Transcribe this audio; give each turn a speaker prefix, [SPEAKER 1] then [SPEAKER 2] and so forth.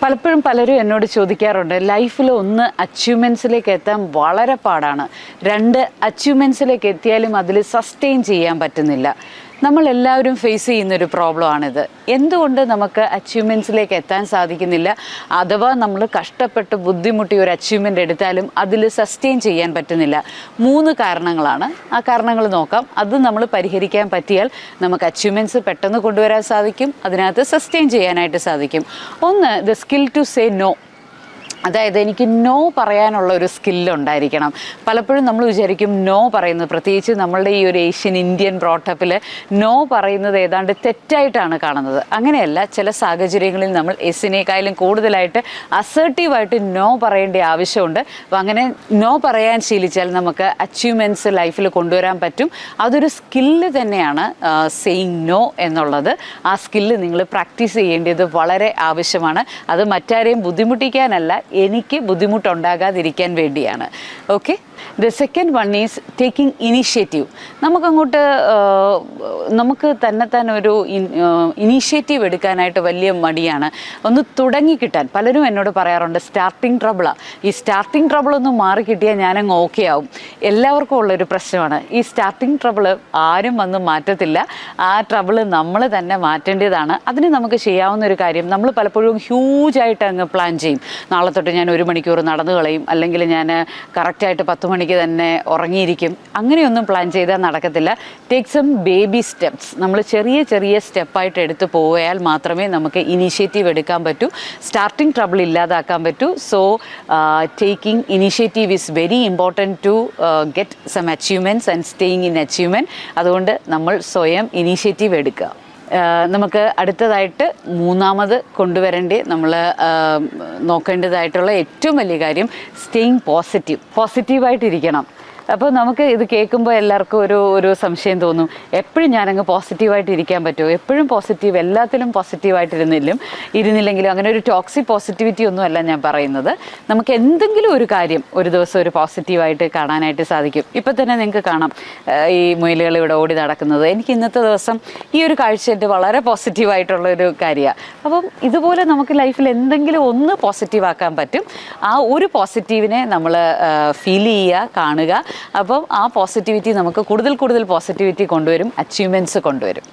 [SPEAKER 1] പലപ്പോഴും പലരും എന്നോട് ചോദിക്കാറുണ്ട്, ലൈഫിൽ ഒന്ന് അച്ചീവ്മെൻറ്റ്സിലേക്ക് എത്താൻ വളരെ പാടാണ്, 2 അച്ചീവ്മെൻറ്റ്സിലേക്ക് എത്തിയാലും അതിൽ സസ്റ്റെയിൻ ചെയ്യാൻ പറ്റുന്നില്ല. നമ്മളെല്ലാവരും ഫേസ് ചെയ്യുന്നൊരു പ്രോബ്ലമാണിത്. എന്തുകൊണ്ട് നമുക്ക് അച്ചീവ്മെൻറ്റ്സിലേക്ക് എത്താൻ സാധിക്കുന്നില്ല? അഥവാ നമ്മൾ കഷ്ടപ്പെട്ട് ബുദ്ധിമുട്ടി ഒരു അച്ചീവ്മെൻ്റ് എടുത്താലും അതിൽ സസ്റ്റെയിൻ ചെയ്യാൻ പറ്റുന്നില്ല. 3 കാരണങ്ങളാണ്. ആ കാരണങ്ങൾ നോക്കാം. അത് നമ്മൾ പരിഹരിക്കാൻ പറ്റിയാൽ നമുക്ക് അച്ചീവ്മെൻറ്റ്സ് പെട്ടെന്ന് കൊണ്ടുവരാൻ സാധിക്കും, അതിനകത്ത് സസ്റ്റെയിൻ ചെയ്യാനായിട്ട് സാധിക്കും. ഒന്ന്, the skill to say no. അതായത് എനിക്ക് നോ പറയാനുള്ള ഒരു സ്കില്ലുണ്ടായിരിക്കണം. പലപ്പോഴും നമ്മൾ വിചാരിക്കും നോ പറയുന്നത്, പ്രത്യേകിച്ച് നമ്മളുടെ ഈ ഒരു ഏഷ്യൻ ഇന്ത്യൻ ബ്രോട്ടപ്പിൽ നോ പറയുന്നത് ഏതാണ്ട് തെറ്റായിട്ടാണ് കാണുന്നത്. അങ്ങനെയല്ല, ചില സാഹചര്യങ്ങളിൽ നമ്മൾ എസിനേക്കാളും കൂടുതലായിട്ട് അസേർട്ടീവായിട്ട് നോ പറയേണ്ട ആവശ്യമുണ്ട്. അപ്പോൾ അങ്ങനെ നോ പറയാൻ ശീലിച്ചാൽ നമുക്ക് അച്ചീവ്മെൻറ്റ്സ് ലൈഫിൽ കൊണ്ടുവരാൻ പറ്റും. അതൊരു സ്കില്ല് തന്നെയാണ്, സെയിങ് നോ എന്നുള്ളത്. ആ സ്കില്ല് നിങ്ങൾ പ്രാക്ടീസ് ചെയ്യേണ്ടത് വളരെ ആവശ്യമാണ്. അത് മറ്റാരെയും ബുദ്ധിമുട്ടിക്കാനല്ല, എനിക്ക് ബുദ്ധിമുട്ടുണ്ടാകാതിരിക്കാൻ വേണ്ടിയാണ്. Okay, the second one is taking initiative. നമുക്ക് തന്നെ ഒരു ഇനീഷ്യേറ്റീവ് എടുക്കാനായിട്ട് വലിയ മടിയാണ്. ഒന്ന് തുടങ്ങിക്കിട്ടാൻ പലരും എന്നോട് പറയാറുണ്ട് സ്റ്റാർട്ടിങ് ട്രബിളാണ്. ഈ സ്റ്റാർട്ടിങ് ട്രബിളൊന്ന് മാറിക്കിട്ടിയാൽ ഞാനങ്ങ് ഓക്കെ ആവും. എല്ലാവർക്കും ഉള്ളൊരു പ്രശ്നമാണ് ഈ സ്റ്റാർട്ടിങ് ട്രബിള്. ആരും വന്ന് മാറ്റത്തില്ല. ആ ട്രബിള് നമ്മൾ തന്നെ മാറ്റേണ്ടതാണ്. അതിന് നമുക്ക് ചെയ്യാവുന്ന ഒരു കാര്യം, നമ്മൾ പലപ്പോഴും ഹ്യൂജായിട്ട് അങ്ങ് പ്ലാൻ ചെയ്യും. നാളെ തൊട്ട് ഞാൻ 1 മണിക്കൂർ നടന്നു കളയും, അല്ലെങ്കിൽ ഞാൻ കറക്റ്റായിട്ട് 10 മണിക്ക് തന്നെ ഉറങ്ങിയിരിക്കും. അങ്ങനെയൊന്നും പ്ലാൻ ചെയ്താൽ നടക്കത്തില്ല. Take some baby steps. നമ്മൾ ചെറിയ ചെറിയ സ്റ്റെപ്പായിട്ട് എടുത്ത് പോയാൽ മാത്രമേ നമുക്ക് ഇനീഷ്യേറ്റീവ് എടുക്കാൻ പറ്റൂ, സ്റ്റാർട്ടിങ് ട്രബിൾ ഇല്ലാതാക്കാൻ പറ്റൂ. So taking initiative is very important to get some achievements and staying in achievement. അതുകൊണ്ട് നമ്മൾ സ്വയം ഇനീഷ്യേറ്റീവ് എടുക്കുക. നമുക്ക് അടുത്തതായിട്ട് 3ാമത് നമ്മൾ നോക്കേണ്ടതായിട്ടുള്ള ഏറ്റവും വലിയ കാര്യം സ്റ്റേയിങ് പോസിറ്റീവായിട്ടിരിക്കണം. അപ്പോൾ നമുക്ക് ഇത് കേൾക്കുമ്പോൾ എല്ലാവർക്കും ഒരു സംശയം തോന്നും, എപ്പോഴും ഞാനങ്ങ് പോസിറ്റീവായിട്ട് ഇരിക്കാൻ പറ്റുമോ? എപ്പോഴും പോസിറ്റീവ്, എല്ലാത്തിലും ഇരുന്നില്ലെങ്കിലും അങ്ങനെ ഒരു ടോക്സിക് പോസിറ്റിവിറ്റി ഒന്നുമല്ല ഞാൻ പറയുന്നത്. നമുക്ക് എന്തെങ്കിലും ഒരു കാര്യം ഒരു ദിവസം ഒരു പോസിറ്റീവായിട്ട് കാണാനായിട്ട് സാധിക്കും. ഇപ്പം തന്നെ നിങ്ങൾക്ക് കാണാം ഈ മുയലുകൾ ഇവിടെ ഓടി നടക്കുന്നത്. എനിക്ക് ഇന്നത്തെ ദിവസം ഈ ഒരു കാഴ്ച എൻ്റെ വളരെ പോസിറ്റീവായിട്ടുള്ളൊരു കാര്യമാണ്. അപ്പം ഇതുപോലെ നമുക്ക് ലൈഫിൽ എന്തെങ്കിലും ഒന്ന് പോസിറ്റീവാക്കാൻ പറ്റും. ആ ഒരു പോസിറ്റീവിനെ നമ്മൾ ഫീൽ ചെയ്യുക, കാണുക. അപ്പം ആ പോസിറ്റിവിറ്റി നമുക്ക് കൂടുതൽ പോസിറ്റിവിറ്റി കൊണ്ടുവരും, അച്ചീവ്മെൻറ്റ്സ് കൊണ്ടുവരും.